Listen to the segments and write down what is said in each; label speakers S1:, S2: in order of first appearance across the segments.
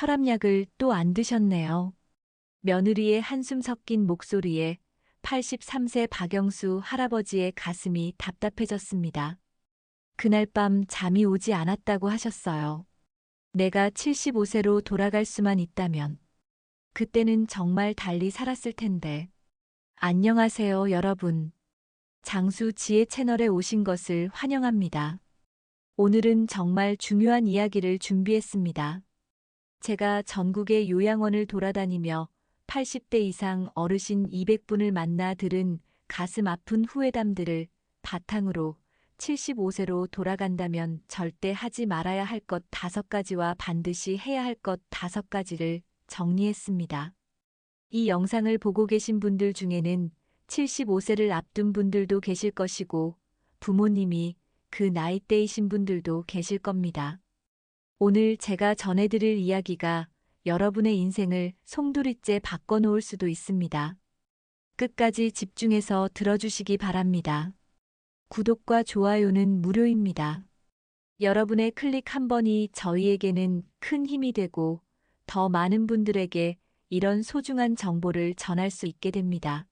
S1: 혈압약을 또 안 드셨네요. 며느리의 한숨 섞인 목소리에 83세 박영수 할아버지의 가슴이 답답해졌습니다. 그날 밤 잠이 오지 않았다고 하셨어요. 내가 75세로 돌아갈 수만 있다면 그때는 정말 달리 살았을 텐데. 안녕하세요, 여러분. 장수 지혜 채널에 오신 것을 환영합니다. 오늘은 정말 중요한 이야기를 준비했습니다. 제가 전국의 요양원을 돌아다니며 80대 이상 어르신 200분을 만나 들은 가슴 아픈 후회담들을 바탕으로 75세로 돌아간다면 절대 하지 말아야 할 것 5가지와 반드시 해야 할 것 5가지를 정리했습니다. 이 영상을 보고 계신 분들 중에는 75세를 앞둔 분들도 계실 것이고 부모님이 그 나이대이신 분들도 계실 겁니다. 오늘 제가 전해드릴 이야기가 여러분의 인생을 송두리째 바꿔놓을 수도 있습니다. 끝까지 집중해서 들어주시기 바랍니다. 구독과 좋아요는 무료입니다. 여러분의 클릭 한 번이 저희에게는 큰 힘이 되고 더 많은 분들에게 이런 소중한 정보를 전할 수 있게 됩니다.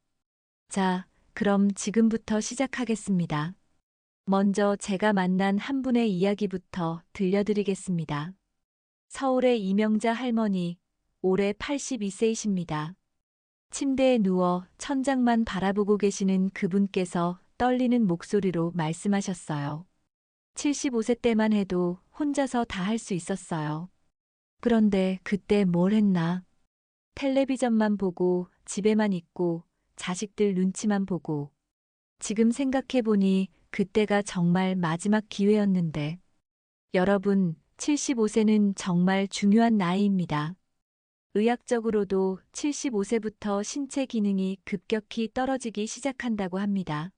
S1: 자, 그럼 지금부터 시작하겠습니다. 먼저 제가 만난 한 분의 이야기부터 들려드리겠습니다. 서울의 이명자 할머니, 올해 82세이십니다. 침대에 누워 천장만 바라보고 계시는 그분께서 떨리는 목소리로 말씀하셨어요. 75세 때만 해도 혼자서 다 할 수 있었어요. 그런데 그때 뭘 했나? 텔레비전만 보고 집에만 있고 자식들 눈치만 보고. 지금 생각해보니 그때가 정말 마지막 기회였는데. 여러분, 75세는 정말 중요한 나이입니다. 의학적으로도 75세부터 신체 기능이 급격히 떨어지기 시작한다고 합니다.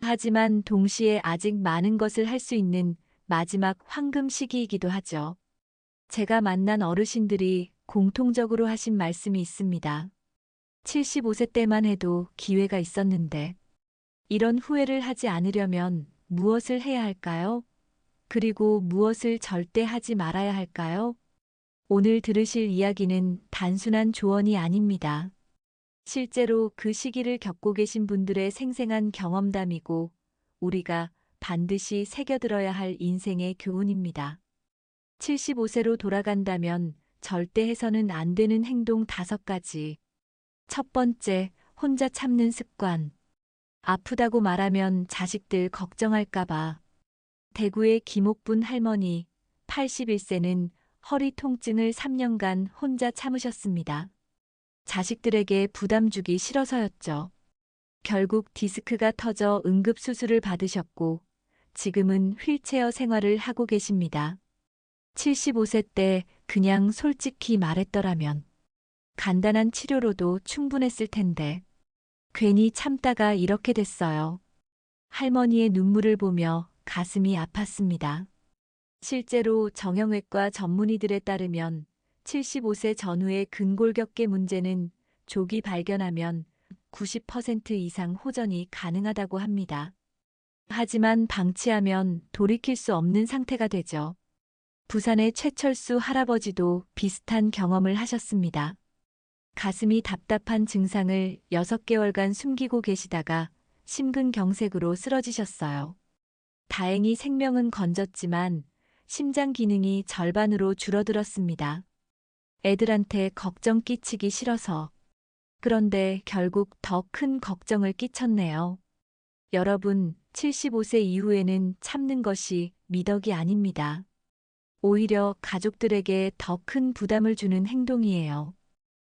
S1: 하지만 동시에 아직 많은 것을 할 수 있는 마지막 황금 시기이기도 하죠. 제가 만난 어르신들이 공통적으로 하신 말씀이 있습니다. 75세 때만 해도 기회가 있었는데, 이런 후회를 하지 않으려면 무엇을 해야 할까요? 그리고 무엇을 절대 하지 말아야 할까요? 오늘 들으실 이야기는 단순한 조언이 아닙니다. 실제로 그 시기를 겪고 계신 분들의 생생한 경험담이고 우리가 반드시 새겨들어야 할 인생의 교훈입니다. 75세로 돌아간다면 절대 해서는 안 되는 행동 5가지. 첫 번째, 혼자 참는 습관. 아프다고 말하면 자식들 걱정할까봐. 대구의 김옥분 할머니, 81세는 허리 통증을 3년간 혼자 참으셨습니다. 자식들에게 부담 주기 싫어서였죠. 결국 디스크가 터져 응급수술을 받으셨고 지금은 휠체어 생활을 하고 계십니다. 75세 때 그냥 솔직히 말했더라면 간단한 치료로도 충분했을 텐데 괜히 참다가 이렇게 됐어요. 할머니의 눈물을 보며 가슴이 아팠습니다. 실제로 정형외과 전문의들에 따르면 75세 전후의 근골격계 문제는 조기 발견하면 90% 이상 호전이 가능하다고 합니다. 하지만 방치하면 돌이킬 수 없는 상태가 되죠. 부산의 최철수 할아버지도 비슷한 경험을 하셨습니다. 가슴이 답답한 증상을 6개월간 숨기고 계시다가 심근경색으로 쓰러지셨어요. 다행히 생명은 건졌지만 심장 기능이 절반으로 줄어들었습니다. 애들한테 걱정 끼치기 싫어서. 그런데 결국 더 큰 걱정을 끼쳤네요. 여러분, 75세 이후에는 참는 것이 미덕이 아닙니다. 오히려 가족들에게 더 큰 부담을 주는 행동이에요.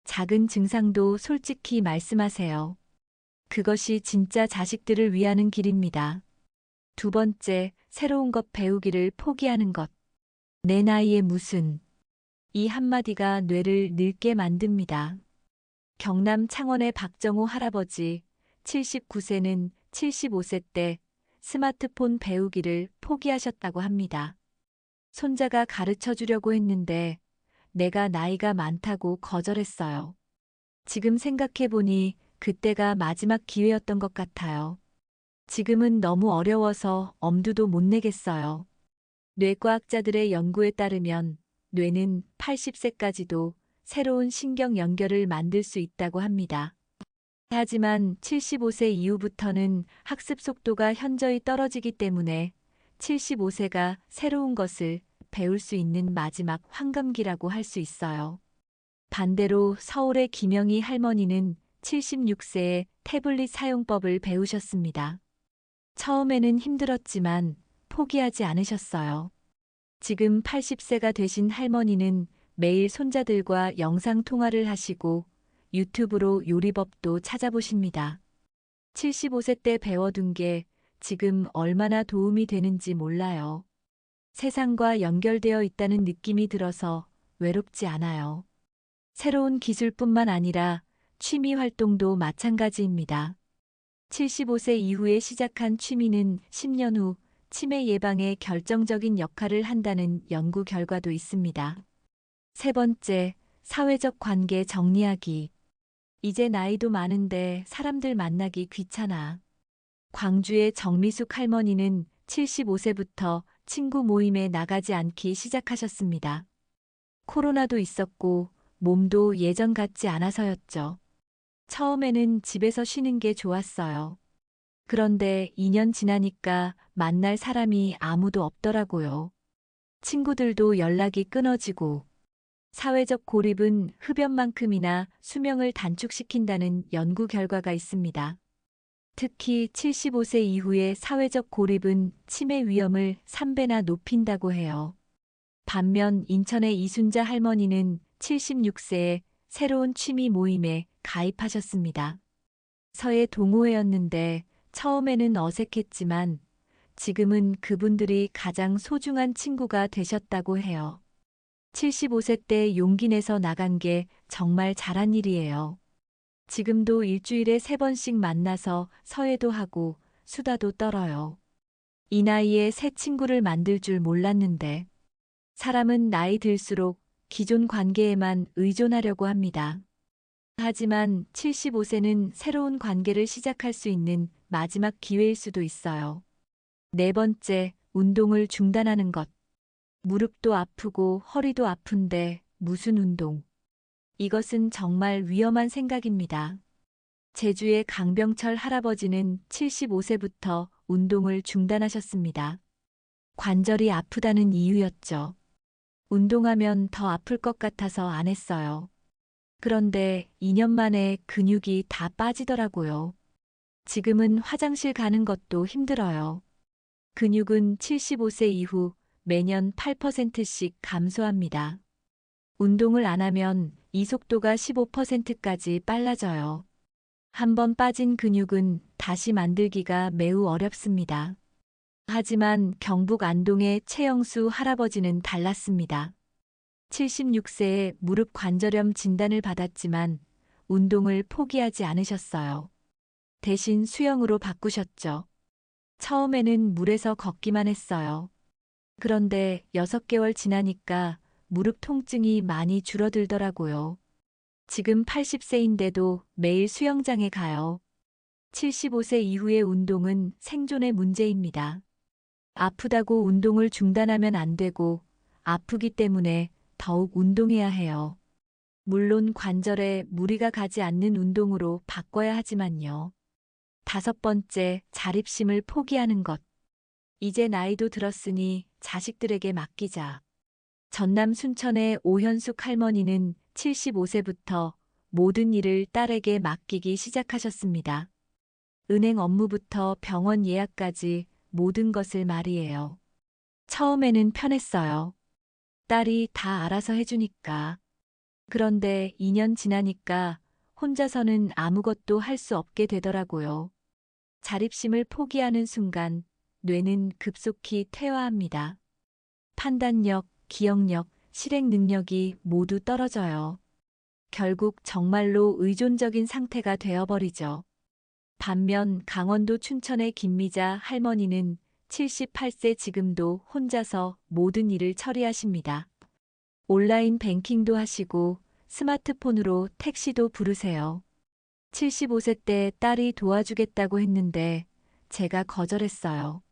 S1: 작은 증상도 솔직히 말씀하세요. 그것이 진짜 자식들을 위하는 길입니다. 두 번째, 새로운 것 배우기를 포기하는 것. 내 나이에 무슨. 이 한마디가 뇌를 늙게 만듭니다. 경남 창원의 박정호 할아버지, 79세는 75세 때 스마트폰 배우기를 포기하셨다고 합니다. 손자가 가르쳐 주려고 했는데 내가 나이가 많다고 거절했어요. 지금 생각해보니 그때가 마지막 기회였던 것 같아요. 지금은 너무 어려워서 엄두도 못 내겠어요. 뇌과학자들의 연구에 따르면 뇌는 80세까지도 새로운 신경 연결을 만들 수 있다고 합니다. 하지만 75세 이후부터는 학습 속도가 현저히 떨어지기 때문에 75세가 새로운 것을 배울 수 있는 마지막 황금기라고 할 수 있어요. 반대로 서울의 김영희 할머니는 76세에 태블릿 사용법을 배우셨습니다. 처음에는 힘들었지만 포기하지 않으셨어요. 지금 80세가 되신 할머니는 매일 손자들과 영상 통화를 하시고 유튜브로 요리법도 찾아보십니다. 75세 때 배워둔 게 지금 얼마나 도움이 되는지 몰라요. 세상과 연결되어 있다는 느낌이 들어서 외롭지 않아요. 새로운 기술뿐만 아니라 취미 활동도 마찬가지입니다. 75세 이후에 시작한 취미는 10년 후 치매 예방에 결정적인 역할을 한다는 연구 결과도 있습니다. 세 번째, 사회적 관계 정리하기. 이제 나이도 많은데 사람들 만나기 귀찮아. 광주의 정미숙 할머니는 75세부터 친구 모임에 나가지 않기 시작하셨습니다. 코로나도 있었고 몸도 예전 같지 않아서였죠. 처음에는 집에서 쉬는 게 좋았어요. 그런데 2년 지나니까 만날 사람이 아무도 없더라고요. 친구들도 연락이 끊어지고 사회적 고립은 흡연만큼이나 수명을 단축시킨다는 연구 결과가 있습니다. 특히 75세 이후의 사회적 고립은 치매 위험을 3배나 높인다고 해요. 반면 인천의 이순자 할머니는 76세에 새로운 취미 모임에 가입하셨습니다. 서예 동호회였는데 처음에는 어색했지만 지금은 그분들이 가장 소중한 친구가 되셨다고 해요. 75세 때 용기 내서 나간 게 정말 잘한 일이에요. 지금도 일주일에 3번씩 만나서 서예도 하고 수다도 떨어요. 이 나이에 새 친구를 만들 줄 몰랐는데 사람은 나이 들수록 기존 관계에만 의존하려고 합니다. 하지만 75세는 새로운 관계를 시작할 수 있는 마지막 기회일 수도 있어요. 네 번째, 운동을 중단하는 것. 무릎도 아프고 허리도 아픈데 무슨 운동? 이것은 정말 위험한 생각입니다. 제주의 강병철 할아버지는 75세부터 운동을 중단하셨습니다. 관절이 아프다는 이유였죠. 운동하면 더 아플 것 같아서 안 했어요. 그런데 2년 만에 근육이 다 빠지더라고요. 지금은 화장실 가는 것도 힘들어요. 근육은 75세 이후 매년 8%씩 감소합니다. 운동을 안 하면 이 속도가 15%까지 빨라져요. 한번 빠진 근육은 다시 만들기가 매우 어렵습니다. 하지만 경북 안동의 최영수 할아버지는 달랐습니다. 76세에 무릎 관절염 진단을 받았지만 운동을 포기하지 않으셨어요. 대신 수영으로 바꾸셨죠. 처음에는 물에서 걷기만 했어요. 그런데 6개월 지나니까 무릎 통증이 많이 줄어들더라고요. 지금 80세인데도 매일 수영장에 가요. 75세 이후의 운동은 생존의 문제입니다. 아프다고 운동을 중단하면 안 되고 아프기 때문에 더욱 운동해야 해요. 물론 관절에 무리가 가지 않는 운동으로 바꿔야 하지만요. 5번째, 자립심을 포기하는 것. 이제 나이도 들었으니 자식들에게 맡기자. 전남 순천의 오현숙 할머니는 75세부터 모든 일을 딸에게 맡기기 시작하셨습니다. 은행 업무부터 병원 예약까지 모든 것을 말이에요. 처음에는 편했어요. 딸이 다 알아서 해주니까. 그런데 2년 지나니까 혼자서는 아무것도 할 수 없게 되더라고요. 자립심을 포기하는 순간 뇌는 급속히 퇴화합니다. 판단력, 기억력, 실행 능력이 모두 떨어져요. 결국 정말로 의존적인 상태가 되어버리죠. 반면 강원도 춘천의 김미자 할머니는 78세 지금도 혼자서 모든 일을 처리하십니다. 온라인 뱅킹도 하시고 스마트폰으로 택시도 부르세요. 75세 때 딸이 도와주겠다고 했는데 제가 거절했어요.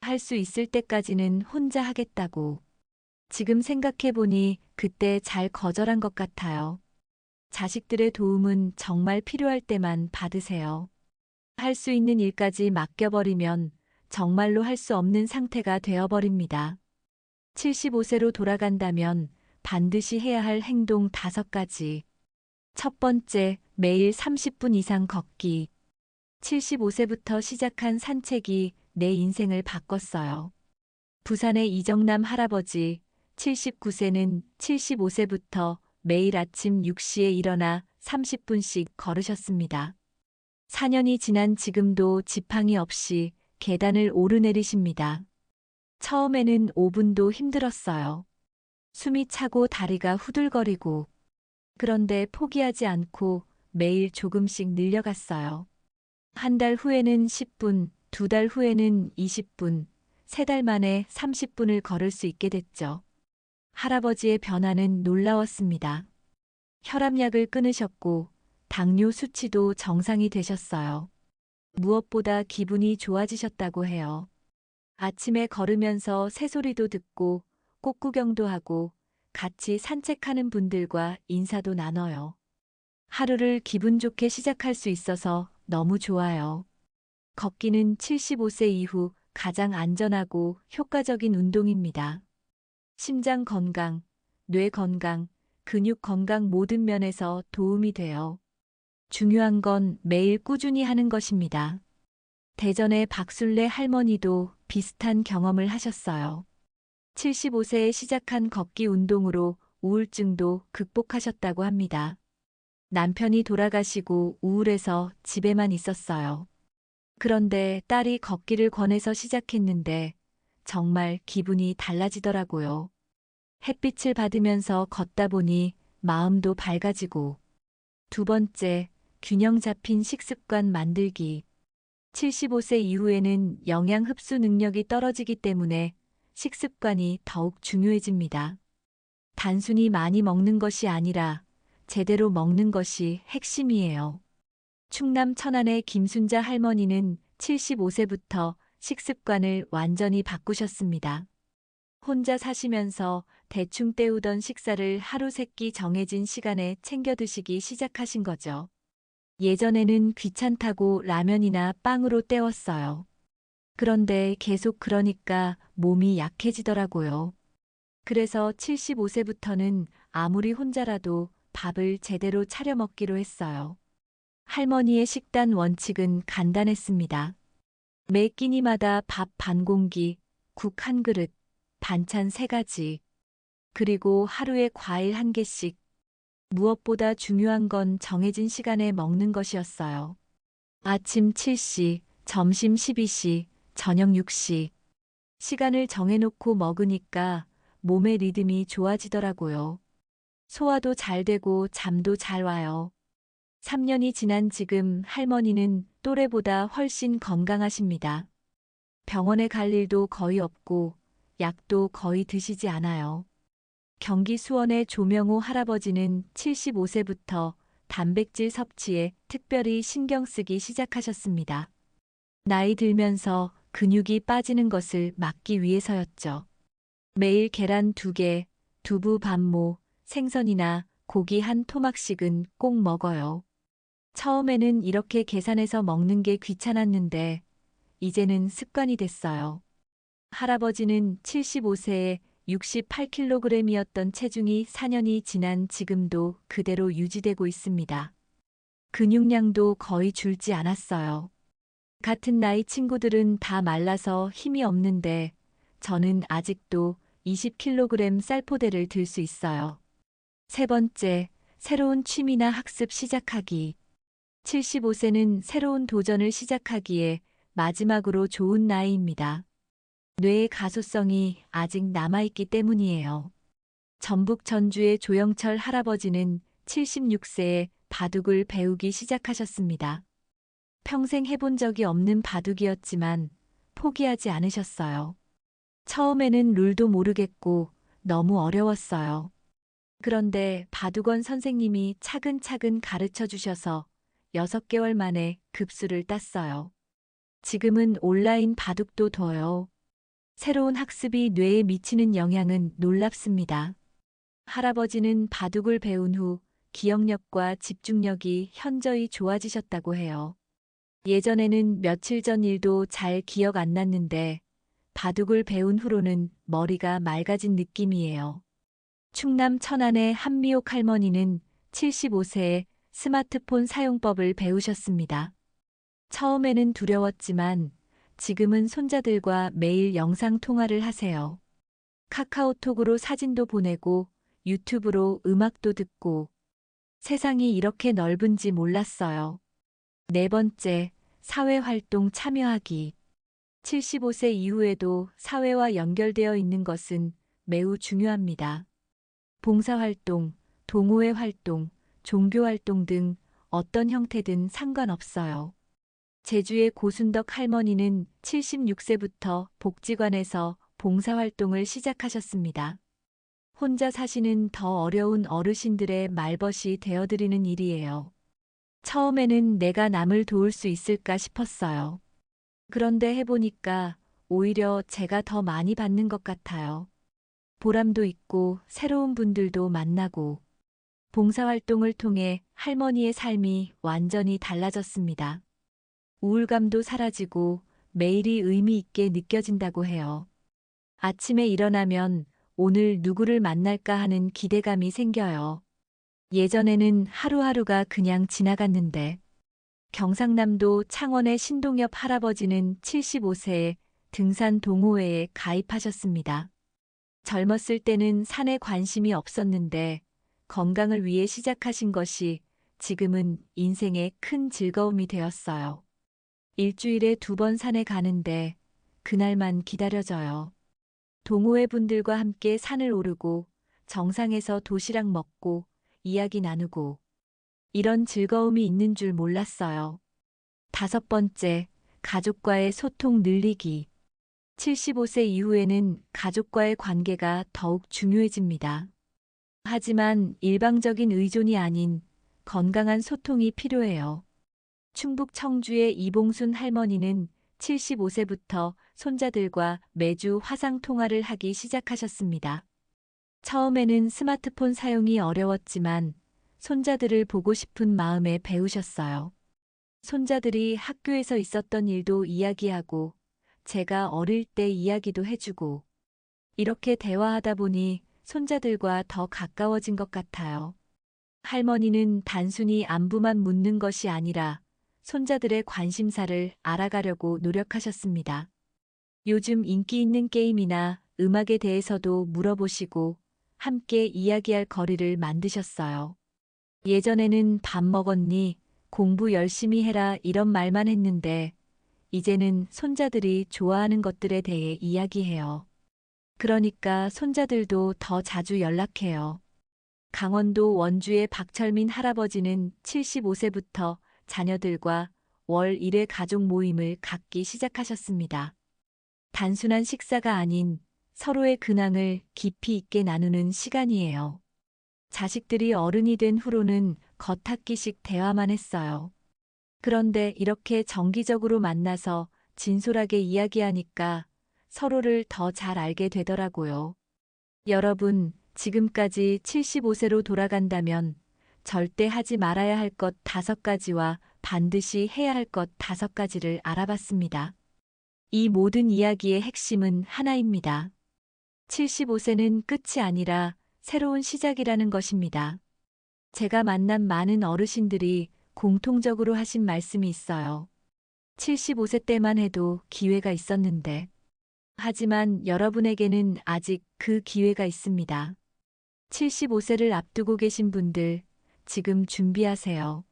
S1: 할 수 있을 때까지는 혼자 하겠다고. 지금 생각해보니 그때 잘 거절한 것 같아요. 자식들의 도움은 정말 필요할 때만 받으세요. 할 수 있는 일까지 맡겨버리면 정말로 할 수 없는 상태가 되어버립니다. 75세로 돌아간다면 반드시 해야 할 행동 5가지. 첫 번째, 매일 30분 이상 걷기. 75세부터 시작한 산책이 내 인생을 바꿨어요. 부산의 이정남 할아버지 79세는 75세부터 매일 아침 6시에 일어나 30분씩 걸으셨습니다. 4년이 지난 지금도 지팡이 없이 계단을 오르내리십니다. 처음에는 5분도 힘들었어요. 숨이 차고 다리가 후들거리고. 그런데 포기하지 않고 매일 조금씩 늘려갔어요. 한 달 후에는 10분, 2달 후에는 20분, 3달 만에 30분을 걸을 수 있게 됐죠. 할아버지의 변화는 놀라웠습니다. 혈압약을 끊으셨고 당뇨 수치도 정상이 되셨어요. 무엇보다 기분이 좋아지셨다고 해요. 아침에 걸으면서 새소리도 듣고 꽃구경도 하고 같이 산책하는 분들과 인사도 나눠요. 하루를 기분 좋게 시작할 수 있어서 너무 좋아요. 걷기는 75세 이후 가장 안전하고 효과적인 운동입니다. 심장 건강, 뇌 건강, 근육 건강 모든 면에서 도움이 돼요. 중요한 건 매일 꾸준히 하는 것입니다. 대전의 박술래 할머니도 비슷한 경험을 하셨어요. 75세에 시작한 걷기 운동으로 우울증도 극복하셨다고 합니다. 남편이 돌아가시고 우울해서 집에만 있었어요. 그런데 딸이 걷기를 권해서 시작했는데 정말 기분이 달라지더라고요. 햇빛을 받으면서 걷다 보니 마음도 밝아지고. 두 번째, 균형 잡힌 식습관 만들기. 75세 이후에는 영양 흡수 능력이 떨어지기 때문에 식습관이 더욱 중요해집니다. 단순히 많이 먹는 것이 아니라 제대로 먹는 것이 핵심이에요. 충남 천안의 김순자 할머니는 75세부터 식습관을 완전히 바꾸셨습니다. 혼자 사시면서 대충 때우던 식사를 하루 3끼 정해진 시간에 챙겨 드시기 시작하신 거죠. 예전에는 귀찮다고 라면이나 빵으로 때웠어요. 그런데 계속 그러니까 몸이 약해지더라고요. 그래서 75세부터는 아무리 혼자라도 밥을 제대로 차려 먹기로 했어요. 할머니의 식단 원칙은 간단했습니다. 매 끼니마다 밥 반 공기, 국 한 그릇, 반찬 3가지, 그리고 하루에 과일 1개씩. 무엇보다 중요한 건 정해진 시간에 먹는 것이었어요. 아침 7시, 점심 12시, 저녁 6시. 시간을 정해놓고 먹으니까 몸의 리듬이 좋아지더라고요. 소화도 잘 되고 잠도 잘 와요. 3년이 지난 지금 할머니는 또래보다 훨씬 건강하십니다. 병원에 갈 일도 거의 없고 약도 거의 드시지 않아요. 경기 수원의 조명호 할아버지는 75세부터 단백질 섭취에 특별히 신경 쓰기 시작하셨습니다. 나이 들면서 근육이 빠지는 것을 막기 위해서였죠. 매일 계란 2개, 두부 반모, 생선이나 고기 한 토막씩은 꼭 먹어요. 처음에는 이렇게 계산해서 먹는 게 귀찮았는데 이제는 습관이 됐어요. 할아버지는 75세에 68kg이었던 체중이 4년이 지난 지금도 그대로 유지되고 있습니다. 근육량도 거의 줄지 않았어요. 같은 나이 친구들은 다 말라서 힘이 없는데 저는 아직도 20kg 쌀포대를 들 수 있어요. 세 번째, 새로운 취미나 학습 시작하기. 75세는 새로운 도전을 시작하기에 마지막으로 좋은 나이입니다. 뇌의 가소성이 아직 남아있기 때문이에요. 전북 전주의 조영철 할아버지는 76세에 바둑을 배우기 시작하셨습니다. 평생 해본 적이 없는 바둑이었지만 포기하지 않으셨어요. 처음에는 룰도 모르겠고 너무 어려웠어요. 그런데 바둑원 선생님이 차근차근 가르쳐 주셔서 6개월 만에 급수를 땄어요. 지금은 온라인 바둑도 둬요. 새로운 학습이 뇌에 미치는 영향은 놀랍습니다. 할아버지는 바둑을 배운 후 기억력과 집중력이 현저히 좋아지셨다고 해요. 예전에는 며칠 전 일도 잘 기억 안 났는데 바둑을 배운 후로는 머리가 맑아진 느낌이에요. 충남 천안의 한미옥 할머니는 75세에 스마트폰 사용법을 배우셨습니다. 처음에는 두려웠지만 지금은 손자들과 매일 영상 통화를 하세요. 카카오톡으로 사진도 보내고 유튜브로 음악도 듣고 세상이 이렇게 넓은지 몰랐어요. 네 번째, 사회활동 참여하기. 75세 이후에도 사회와 연결되어 있는 것은 매우 중요합니다. 봉사활동, 동호회 활동, 종교활동 등 어떤 형태든 상관없어요. 제주의 고순덕 할머니는 76세부터 복지관에서 봉사활동을 시작하셨습니다. 혼자 사시는 더 어려운 어르신들의 말벗이 되어드리는 일이에요. 처음에는 내가 남을 도울 수 있을까 싶었어요. 그런데 해보니까 오히려 제가 더 많이 받는 것 같아요. 보람도 있고 새로운 분들도 만나고 봉사활동을 통해 할머니의 삶이 완전히 달라졌습니다. 우울감도 사라지고 매일이 의미 있게 느껴진다고 해요. 아침에 일어나면 오늘 누구를 만날까 하는 기대감이 생겨요. 예전에는 하루하루가 그냥 지나갔는데 경상남도 창원의 신동엽 할아버지는 75세에 등산 동호회에 가입하셨습니다. 젊었을 때는 산에 관심이 없었는데 건강을 위해 시작하신 것이 지금은 인생의 큰 즐거움이 되었어요. 일주일에 2번 산에 가는데 그날만 기다려져요. 동호회 분들과 함께 산을 오르고 정상에서 도시락 먹고 이야기 나누고 이런 즐거움이 있는 줄 몰랐어요. 5번째, 가족과의 소통 늘리기. 75세 이후에는 가족과의 관계가 더욱 중요해집니다. 하지만 일방적인 의존이 아닌 건강한 소통이 필요해요. 충북 청주의 이봉순 할머니는 75세부터 손자들과 매주 화상 통화를 하기 시작하셨습니다. 처음에는 스마트폰 사용이 어려웠지만 손자들을 보고 싶은 마음에 배우셨어요. 손자들이 학교에서 있었던 일도 이야기하고 제가 어릴 때 이야기도 해주고 이렇게 대화하다 보니 손자들과 더 가까워진 것 같아요. 할머니는 단순히 안부만 묻는 것이 아니라 손자들의 관심사를 알아가려고 노력하셨습니다. 요즘 인기 있는 게임이나 음악에 대해서도 물어보시고 함께 이야기할 거리를 만드셨어요. 예전에는 밥 먹었니? 공부 열심히 해라 이런 말만 했는데 이제는 손자들이 좋아하는 것들에 대해 이야기해요. 그러니까 손자들도 더 자주 연락해요. 강원도 원주의 박철민 할아버지는 75세부터 자녀들과 월 1회 가족 모임을 갖기 시작하셨습니다. 단순한 식사가 아닌 서로의 근황을 깊이 있게 나누는 시간이에요. 자식들이 어른이 된 후로는 겉핥기식 대화만 했어요. 그런데 이렇게 정기적으로 만나서 진솔하게 이야기하니까 서로를 더 잘 알게 되더라고요. 여러분, 지금까지 75세로 돌아간다면 절대 하지 말아야 할 것 5가지와 반드시 해야 할 것 5가지를 알아봤습니다. 이 모든 이야기의 핵심은 하나입니다. 75세는 끝이 아니라 새로운 시작이라는 것입니다. 제가 만난 많은 어르신들이 공통적으로 하신 말씀이 있어요. 75세 때만 해도 기회가 있었는데. 하지만 여러분에게는 아직 그 기회가 있습니다. 75세를 앞두고 계신 분들, 지금 준비하세요.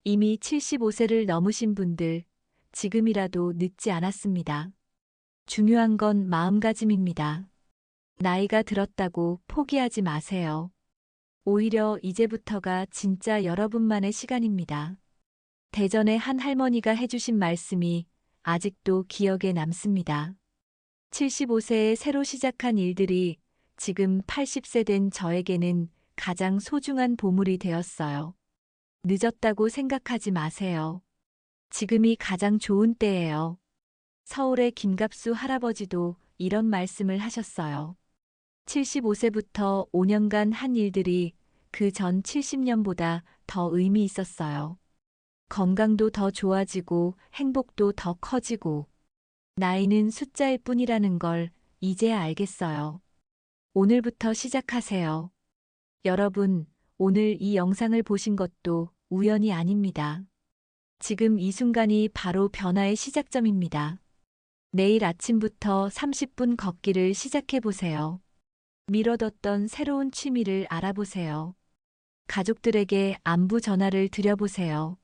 S1: 이미 75세를 넘으신 분들, 지금이라도 늦지 않았습니다. 중요한 건 마음가짐입니다. 나이가 들었다고 포기하지 마세요. 오히려 이제부터가 진짜 여러분만의 시간입니다. 대전의 한 할머니가 해주신 말씀이 아직도 기억에 남습니다. 75세에 새로 시작한 일들이 지금 80세 된 저에게는 가장 소중한 보물이 되었어요. 늦었다고 생각하지 마세요. 지금이 가장 좋은 때예요. 서울의 김갑수 할아버지도 이런 말씀을 하셨어요. 75세부터 5년간 한 일들이 그 전 70년보다 더 의미 있었어요. 건강도 더 좋아지고 행복도 더 커지고 나이는 숫자일 뿐이라는 걸 이제야 알겠어요. 오늘부터 시작하세요. 여러분, 오늘 이 영상을 보신 것도 우연이 아닙니다. 지금 이 순간이 바로 변화의 시작점입니다. 내일 아침부터 30분 걷기를 시작해 보세요. 미뤄뒀던 새로운 취미를 알아보세요. 가족들에게 안부 전화를 드려보세요.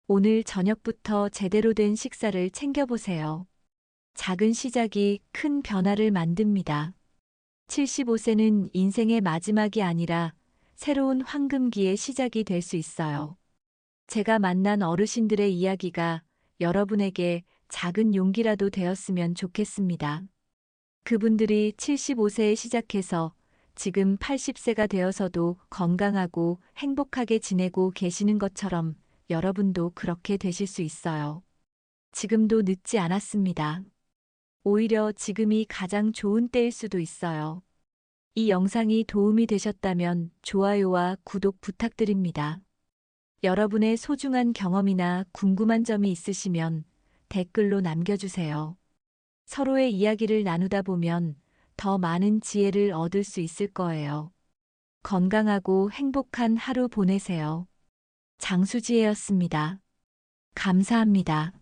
S1: 오늘 저녁부터 제대로 된 식사를 챙겨보세요. 작은 시작이 큰 변화를 만듭니다. 75세는 인생의 마지막이 아니라 새로운 황금기의 시작이 될 수 있어요. 제가 만난 어르신들의 이야기가 여러분에게 작은 용기라도 되었으면 좋겠습니다. 그분들이 75세에 시작해서 지금 80세가 되어서도 건강하고 행복하게 지내고 계시는 것처럼 여러분도 그렇게 되실 수 있어요. 지금도 늦지 않았습니다. 오히려 지금이 가장 좋은 때일 수도 있어요. 이 영상이 도움이 되셨다면 좋아요와 구독 부탁드립니다. 여러분의 소중한 경험이나 궁금한 점이 있으시면 댓글로 남겨주세요. 서로의 이야기를 나누다 보면 더 많은 지혜를 얻을 수 있을 거예요. 건강하고 행복한 하루 보내세요. 장수지혜였습니다. 감사합니다.